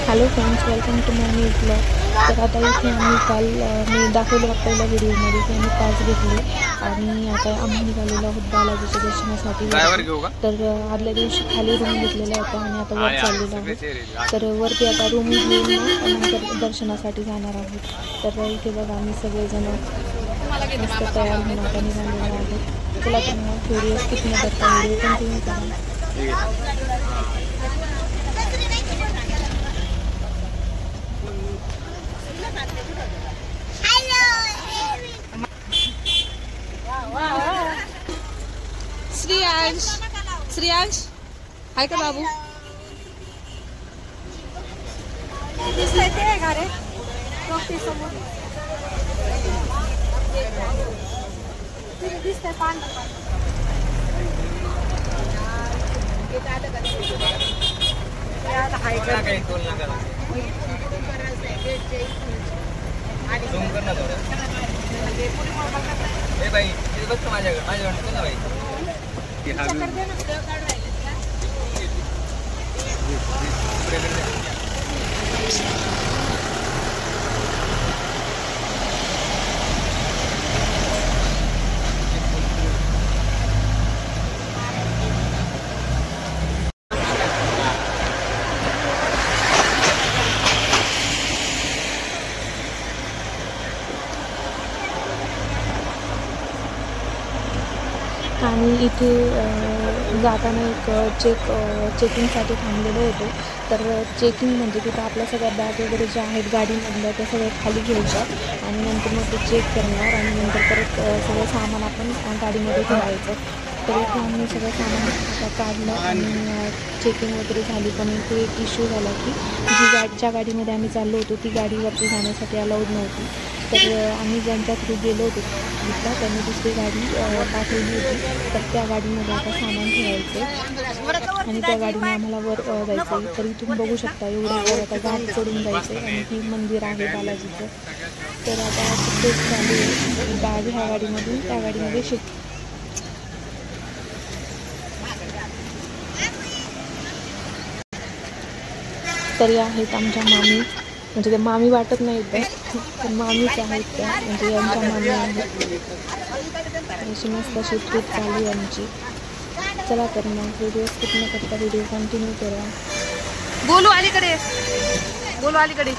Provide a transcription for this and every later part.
Hello friends, welcome to my new blog. तर आता इथे आम्ही काल मी दाखवलं पहिल्या व्हिडिओमध्ये की आम्ही पास घेतले आणि आता आम्ही निघालेलो आहोत बालाजीच्या दर्शनासाठी. तर आदल्या दिवशी खाली रूम घेतलेला होता आणि आता वर चाललेलो आहोत. तर वरती आता रूम घेऊन नंतर दर्शनासाठी जाणार आहोत. तर इथे बघा आम्ही सगळेजण मस्त तयार होऊन आता निघालेलो आहोत. चला तर मग व्हिडिओ स्किप न करता व्हिडिओ कंटिन्यू करा. श्रेयांश हाय का बाबू? आणि इथे जाताना एक चेकिंगसाठी थांबलेलो होतो. तर चेकिंग म्हणजे तिथं आपल्या सगळ्या बॅग वगैरे ज्या आहेत गाडीमधल्या त्या सगळ्या खाली घ्यायच्या आणि नंतर मग ते चेक करणार आणि नंतर परत सगळं सामान आपण गाडीमध्ये ठेवायचं. तर इथे आम्ही सगळं सामान आता काढलं आणि चेकिंग वगैरे झाली. पण इथे एक इश्यू झाला की ज्या गाडीमध्ये आम्ही चाललो होतो ती गाडीवरती जाण्यासाठी अलाउड नव्हती. तर आम्ही ज्यांच्या थ्रू गेलो होतो तिथं त्यांनी दुसरी गाडी पाठवली होती. तर त्या गाडीमध्ये आता सामान ठेवायचं आणि त्या गाडीने आम्हाला वर जायचं. तर इथून बघू शकता एवढं आता घाट चढून जायचं आणि ही मंदिर आहे बालाजीचं. तर आता तेच चालू आहे. बॅग ह्या गाडीमधून त्या गाडीमध्ये शिफ्ट. तरी आहेत आमच्या मामी, म्हणजे त्या मामी वाटत नाहीत पण मामीच आहेत त्या, म्हणजे यांच्या मामी आहेत. अशी मस्त अशी ट्रिप चालू आहे आमची. चला तर मग व्हिडिओ स्किप न करता व्हिडिओ कंटिन्यू करा. बोलू अलीकडे, बोलू अलीकडे.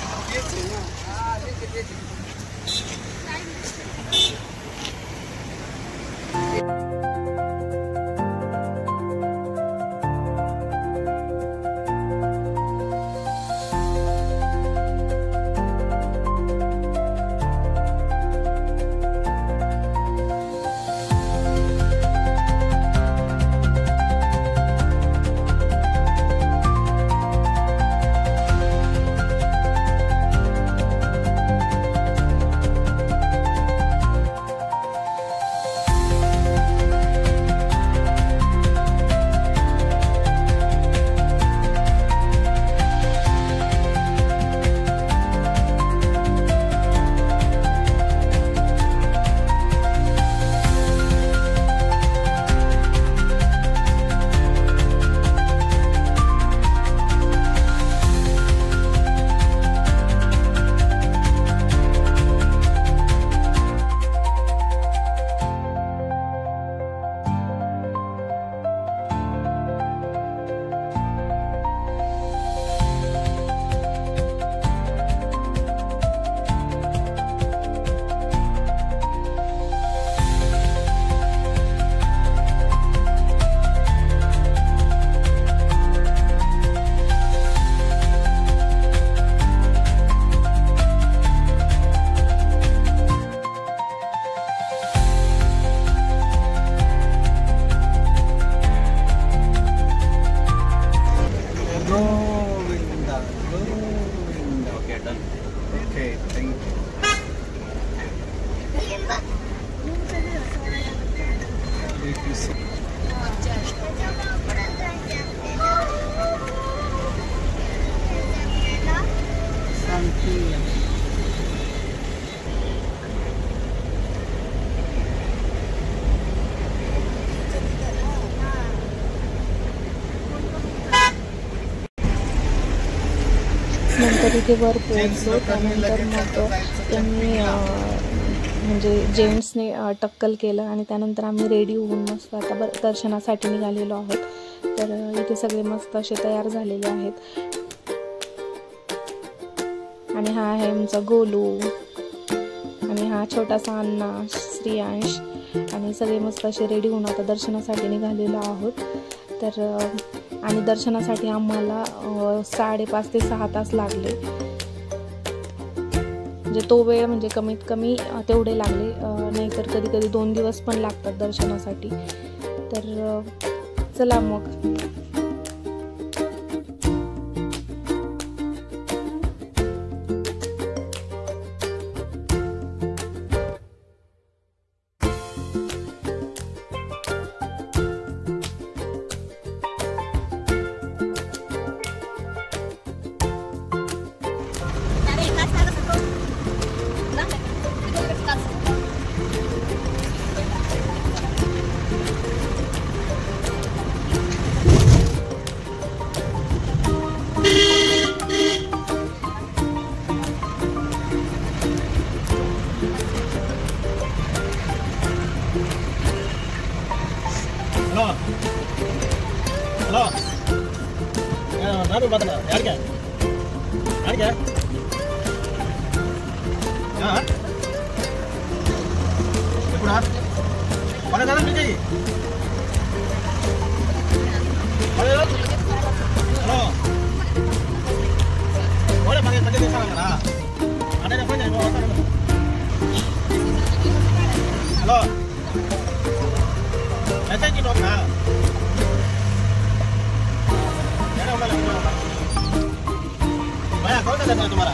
नंतर इथे वर पोहोचलो. त्यानंतर मग त्यांनी म्हणजे जेंट्सने टक्कल केलं आणि त्यानंतर आम्ही रेडी होऊन मस्त आता दर्शनासाठी निघालेलो आहोत. तर इथे सगळे मस्त असे तयार झालेले आहेत. आणि हा आहे आमचा गोलू आणि हा छोटासा अण्णा श्रियांश आणि सगळे मस्त असे रेडी होऊन आता दर्शनासाठी निघालेलो आहोत. तर आणि दर्शनासाठी आम्हाला 5:30 ते 6 तास लागले. म्हणजे तो वेळ म्हणजे कमीत कमी तेवढे लागले, नाहीतर कधी कधी 2 दिवस पण लागतात दर्शनासाठी. तर चला मग. హలో నాడు బతనా యాడికే యాడికే ఎప్పుడా మన దాని పిలిచి హలో ఓడే మనకి తగ్గి తీసాను కదా అంటే ఫోన్ చేయి. హలో మెసేజ్ ఇవ్వనా भैया कौन सा है तुम्हारा?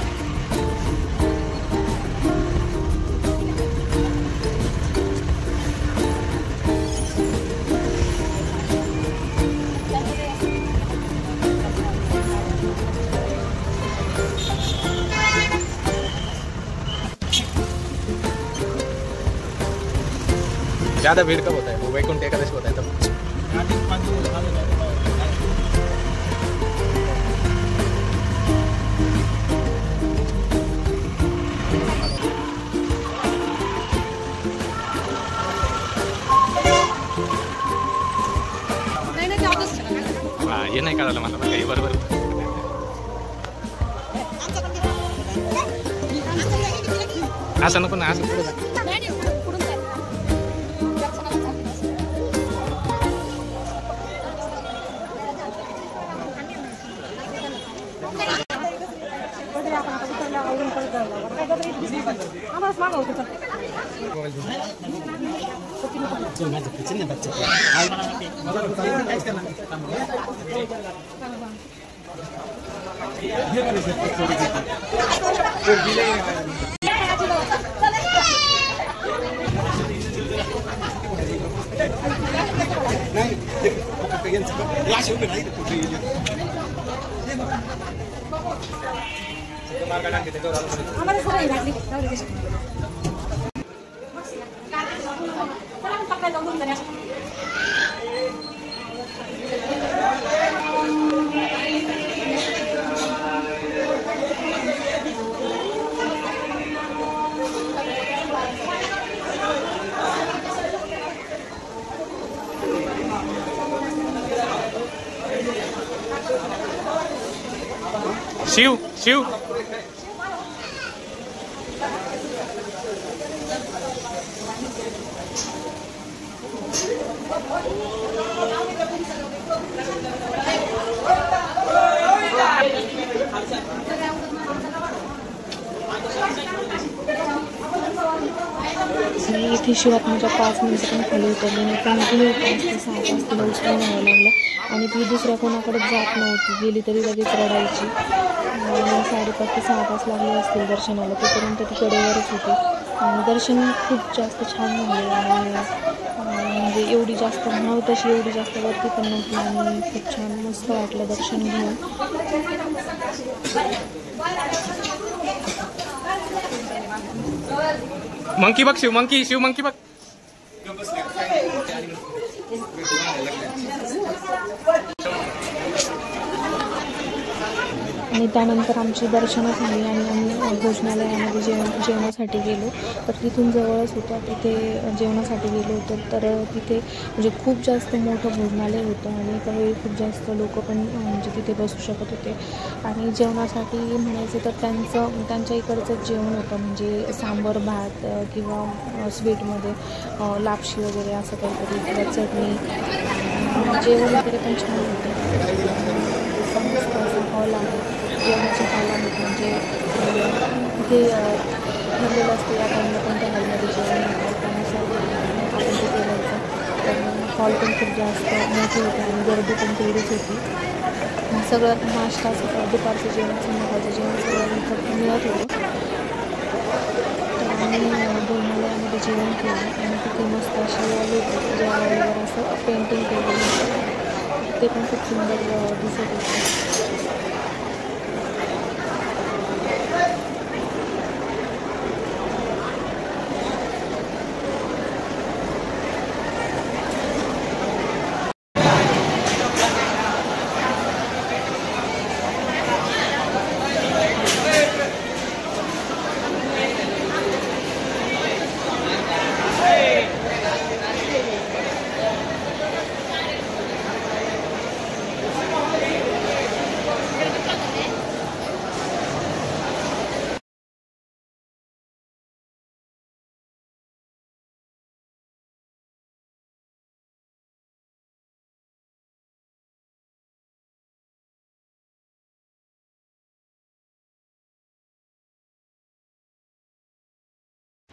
ज्यादा भीड़ कब होता है? वो वैकुंठ एकादशी होता है तब। ये नाही कळालं मला काही. बरोबर असं नको ना, असं पुढे शिव शिव इथे शिवात्माच्या 5 मिनिटं पण खाली उतरली नाही, पण 5 ते 6 तास तिला उचलून न्यावं लागलं. आणि ती दुसऱ्या कोणाकडेच जात नव्हती, गेली तरी लगेच रडायची. 5:30 ते 6 तास लागले असतील दर्शनाला, तोपर्यंत ती कडेवरच होती. आणि दर्शन खूप जास्त छान झाले आणि म्हणजे एवढी जास्त म्हणावं तशी एवढी जास्त वरती पण नव्हती आणि खूप छान मस्त वाटलं दर्शन घेऊन. मंकी बघ शिव, मंकी शिव मंकी बघ. आणि आणि त्यानंतर आमची दर्शनं झाली आणि आम्ही भोजनालयामध्ये जेवणासाठी गेलो. तर तिथून जवळच होतं, तिथे जेवणासाठी गेलो होतो. तर तिथे म्हणजे खूप जास्त मोठं भोजनालय होतं आणि त्यावेळी खूप जास्त लोक पण म्हणजे तिथे बसू शकत होते. आणि जेवणासाठी म्हणायचं तर त्यांच्या इकडचं जेवण होतं, म्हणजे सांबर भात किंवा स्वीटमध्ये लापशी वगैरे असं काहीतरी किंवा चटणी, जेवण वगैरे पण छान होतं. मस्त असा हॉल आहे, जेवणाचे हॉल आहेत, म्हणजे तिथे ठरलेलं असतं या टाईमला कोणत्या हॉलमध्ये जेवण होतं त्यानुसार आपण तिथे जायचं. तर हॉल पण खूप जास्त मोठे होते आणि गर्दी पण तेवढीच होती. सगळं नाश्ता दुपारचं जेवण संध्याकाळचं जेवण सगळं इथं मिळत होतं. तर आम्ही भोजनालयामध्ये जेवण केलं आणि तिथे मस्त अशी वॉल होती ज्यावर असं पेंटिंग केलेलं होतं, ते पण खूप सुंदर दिसत होतं.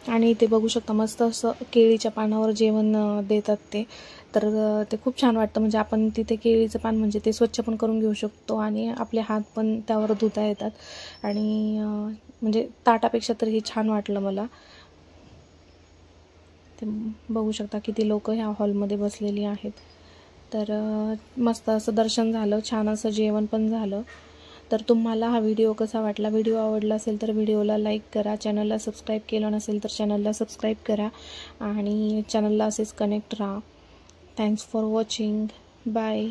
आणि इथे बघू शकता मस्त असं केळीच्या पानावर जेवण देतात ते. तर ते खूप छान वाटतं, म्हणजे आपण तिथे केळीचं पान म्हणजे ते स्वच्छ पण करून घेऊ शकतो आणि आपले हात पण त्यावर धुता येतात. आणि म्हणजे ताटापेक्षा तर हे छान वाटलं मला. ते बघू शकता किती लोक ह्या हॉलमध्ये बसलेली आहेत. तर मस्त असं दर्शन झालं, छान असं जेवण पण झालं. तर तुम्हाला हा व्हिडिओ कसा वाटला? व्हिडिओ आवडला असेल तर व्हिडिओला लाईक करा, चॅनलला सबस्क्राईब केलं नसेल तर चॅनलला सबस्क्राईब करा आणि चॅनलला असेच कनेक्ट राहा. Thanks for watching. बाय.